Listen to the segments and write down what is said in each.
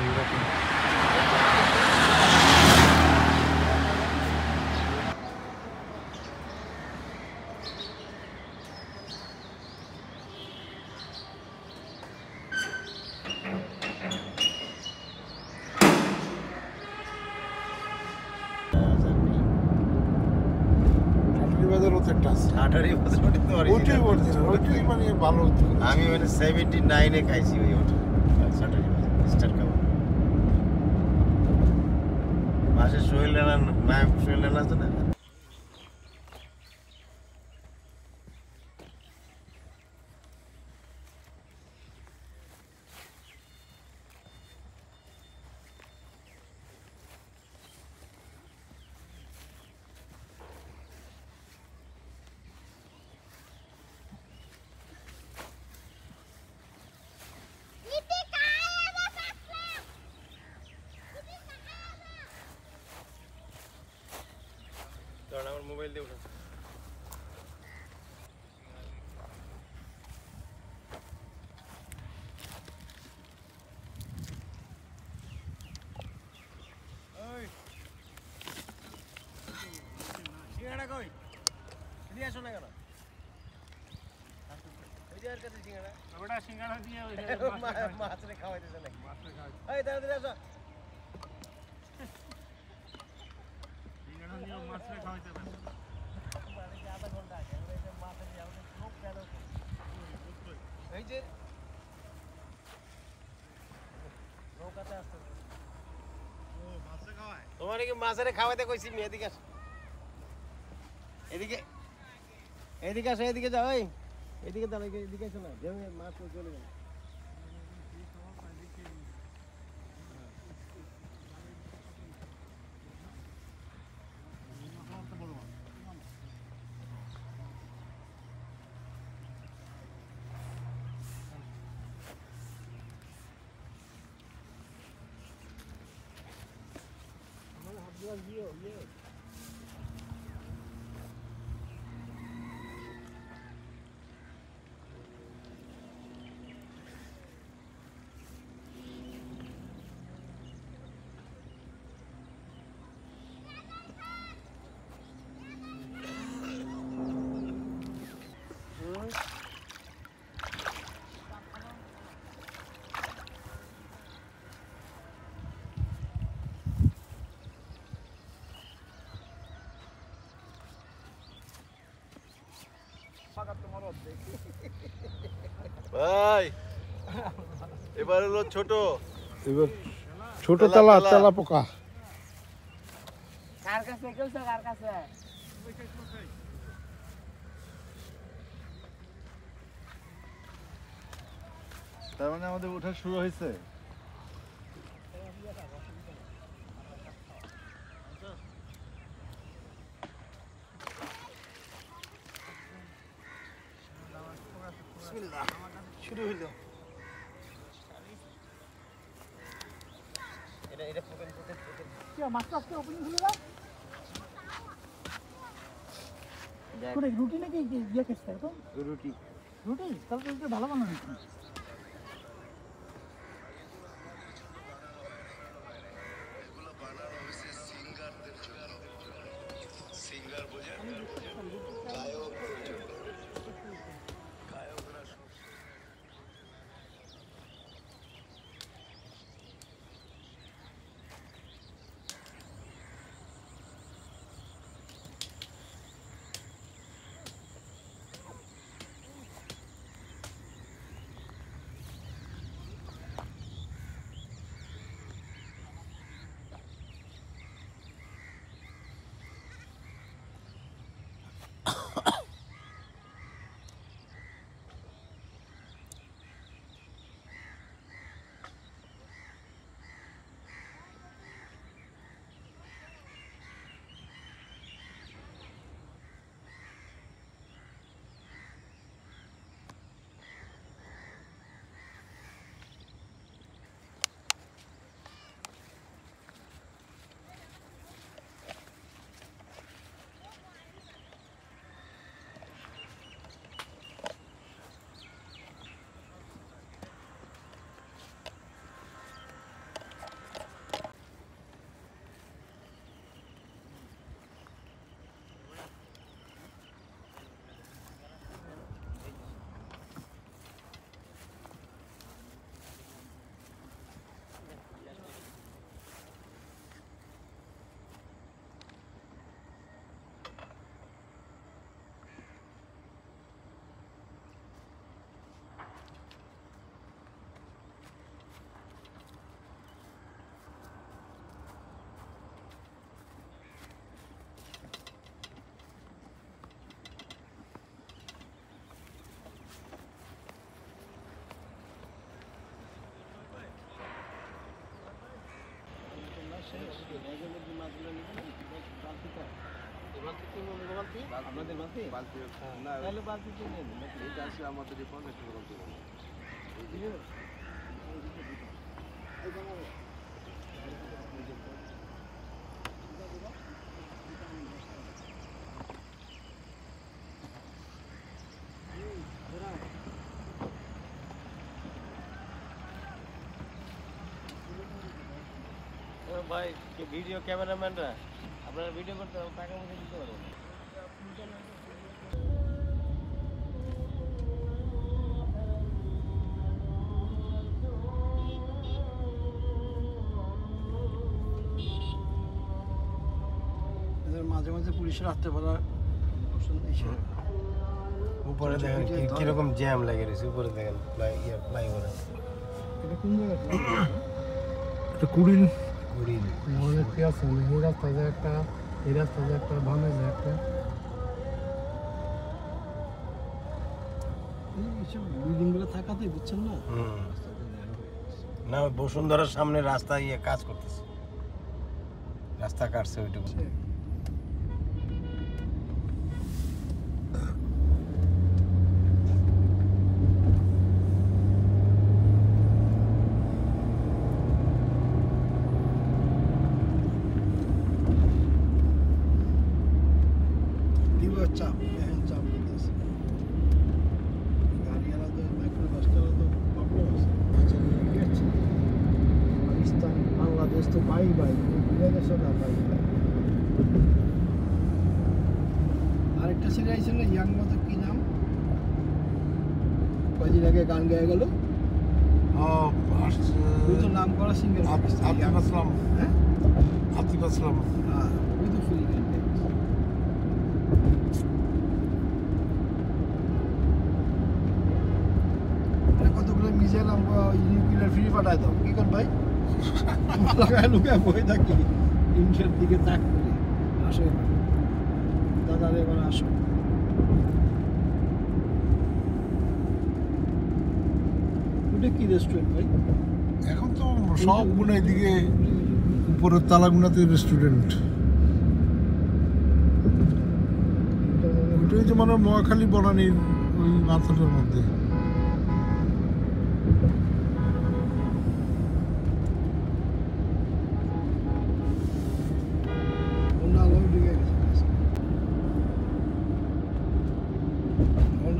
এইরকম। আমি মানে 79-এ খাইছি ওই হোটেল স্টার কাবাব। পাশে সোহেল রানা, নায়ক সোহেল রানা আছে না? আমার মোবাইল দিয়ে উঠা। সিঙ্গাড়া কই? দিয়ে আসো না কেন? ওই যে আর কাছে সিঙ্গাড়া। ওটা সিঙ্গাড়া দিয়ে মাছরে খাওয়াইতেছে নাকি? মাছরে খাওয়াই। এই তাড়াতাড়ি আসো। সিঙ্গাড়া নিয়ে মাছরে খাওয়াইতে হবে। আধা ঘন্টা আগে মাছে দিয়ে আমাদের লোক কেন? এই যে নৌকাতে আসতে ও মাছে খাওয়ায়। তোমার কি মাছেরে খাওয়াইতে কইছি মি? এদিকে আসো, এদিকে এদিকে আসো, এদিকে যাও। এই এদিকে দাঁড়াই, এদিকে আসো না, মাছ চলে গেল। ভাই এবার হলো ছোট, এবার ছোট তেলা পোকা। কার কাছে কেউছে, কার কাছে? তার মানে আমাদের ওঠা শুরু হয়েছে। শুরু হইল। এটা রুটি নাকি ইয়ে খেতে তো? রুটি তাহলে ভালো বানানো। আপনাদের বালতি না তাহলে বালতিতে নেন এটা আসলে আমাদের রিপোর্ট একটু বালতি ভাই ভিডিও ক্যামেরাম্যানরা আপনারা ভিডিও করতে টাকা মধ্যে দিতে পারবেন মাঝে মাঝে পুলিশের রাত্রেবেলা উপরে দেখেন কিরকম জ্যাম লেগে রয়েছে উপরে দেখেন ফ্লাইওভারে এটা কোন জায়গা এটা কুড়িল কুড়িল মনে কি আছে এই রাস্তা যে একটা এই রাস্তা যে একটা ভাঙে যে একটা এইসব বিল্ডিংগুলো থাকাতে বুঝছেন না না বসুন্ধরার সামনে রাস্তা কাজ করতেছে রাস্তা কাটছে ওইটুকু চাপ চাপ দিতেছে গাড়িওয়ালা তো মাইক্রো বাসটালা তো প্রবলেম আছে পাকিস্তান বাংলাদেশ তো বাই বাই দুই দেশে না বাই বাই আরেকটা ছেলে আইছিল ইয়াং মতো কি নাম কদিন আগে গান গেয়ে গেল ওই তো নাম করা সিঙ্গার আতিফ আসলাম হ্যাঁ আতিফ আসলাম হ্যাঁ ওই তো ফ্রি গান কতগুলো মিউজিয়াম ইউকিলার ফ্রি পাঠায় দাও কি কর ভাই লাগায় লুকায় বই থাকি ইনশের দিকে তাক করে আসো দাদারে এবার আসো ওটা কি রেস্টুরেন্ট ভাই এখন তো সব গুলো এদিকে উপরের তালাগুনাতে রেস্টুরেন্ট ওইটাই যে মানে মহাখালী বনানীর ওই মাথাটার মধ্যে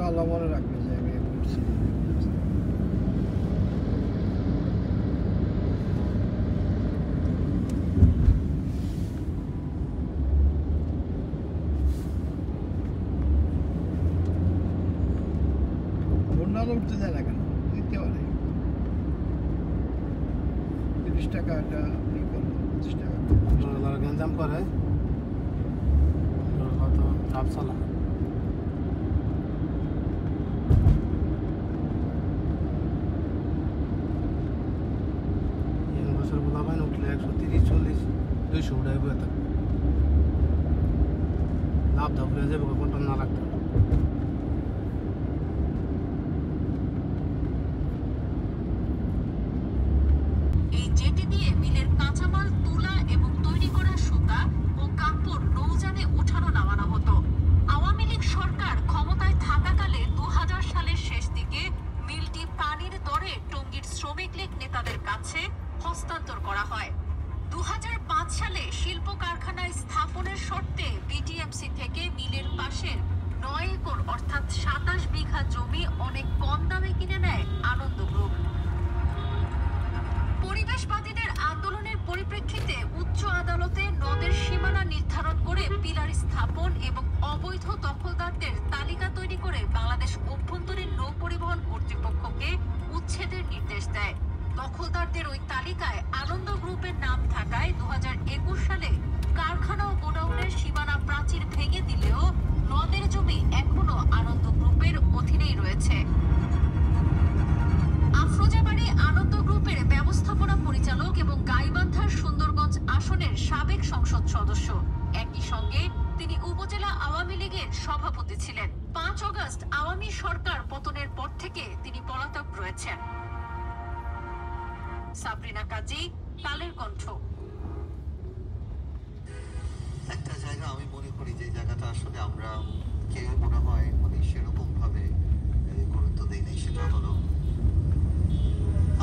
আল্লাহ মনে রাখবে যে আমি করছি বন্যা উঠতে যায় না কেন দিতে পারে 30 টাকা একটা ই করলো 25 টাকা গঞ্জাম করে কত চাপ চালা উঠলে 130-40-200 উঠাই বয়ে থাকবে লাভ ধাপ হয়ে যাবে কোনটা না রাখতে এই জেটি দিয়ে মিলের কাঁচামাল তুলা এবং তৈরি করা সুতা ও কাপড় নৌযানে ওঠানো নামানো হতো আওয়ামী লীগ সরকার ক্ষমতায় থাকাকালে 2000 সালের শেষ দিকে মিলটি পানির দরে টঙ্গীর শ্রমিক লীগ নেতাদের কাছে হস্তান্তর করা হয় 2005 সালে শিল্প কারখানায় স্থাপনের শর্তে বিটিএমসি থেকে মিলের পাশের 9 একর অর্থাৎ 27 বিঘা জমি অনেক কম দামে কিনে নেয় আনন্দ গ্রুপ পরিবেশবাদীদের আন্দোলনের পরিপ্রেক্ষিতে উচ্চ আদালতে নদের সীমানা নির্ধারণ করে পিলার স্থাপন এবং অবৈধ দখলদারদের তালিকা তৈরি করে বাংলাদেশ অভ্যন্তরীণ নৌ পরিবহন কর্তৃপক্ষকে উচ্ছেদের নির্দেশ দেয় দখলদারদের ওই তালিকায় আনন্দ গ্রুপের নাম থাকায় 2021 সালে কারখানা ও গোডাউনের সীমানা প্রাচীর ভেঙে দিলেও নদের জমি এখনো আনন্দ গ্রুপের অধীনেই রয়েছে আফরোজাবাড়ী আনন্দ গ্রুপের ব্যবস্থাপনা পরিচালক এবং গাইবান্ধার সুন্দরগঞ্জ আসনের সাবেক সংসদ সদস্য একই সঙ্গে তিনি উপজেলা আওয়ামী লীগের সভাপতি ছিলেন 5 আগস্ট আওয়ামী সরকার পতনের পর থেকে তিনি পলাতক রয়েছেন সাবরিনা কাজী কালের কণ্ঠ জায়গা আমি মনে করি যে জায়গাটা আসলে আমরা কেউ মনে হয় মানে সেরকম ভাবে গুরুত্ব দিই নাই, সেটা হলো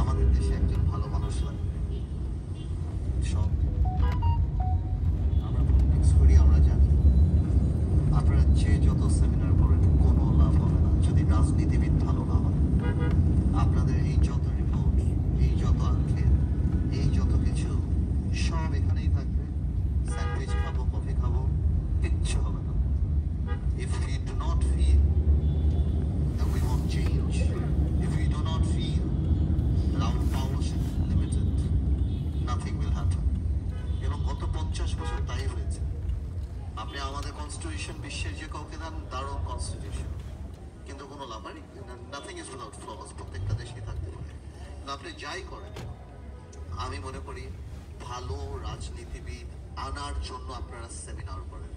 আমাদের দেশে একজন ভালো মানুষ লাগে। সব আমরা পলিটিক্স করি, আমরা জানি আপনারা যে যত সেমিনার করেন কোনো লাভ হবে না যদি রাজনীতিবিদ ভালো না হয়। আপনাদের এই যত রিপোর্ট, এই যত আঙ্কেল, এই যত কিছু সব এখানেই থাকবে। স্যান্ডউইচ খাবো, কফি খাবো, কিচ্ছু হবে না। If we do not feel that we want change, if we do not feel that our powers are limited, nothing will happen. এবং গত 50 বছর তাই হয়েছে। আপনি আমাদের কনস্টিটিউশন বিশ্বের যে কাউকে দেন দারুণ কনস্টিটিউশন, কিন্তু কোনো লাভ নেই। নাথিং ইজ উইদাউট ফ্লস, প্রত্যেকটা দেশেই থাকতে পারে। কিন্তু আপনি যাই করেন, আমি মনে করি ভালো রাজনীতিবিদ আনার জন্য আপনারা সেমিনার করেন।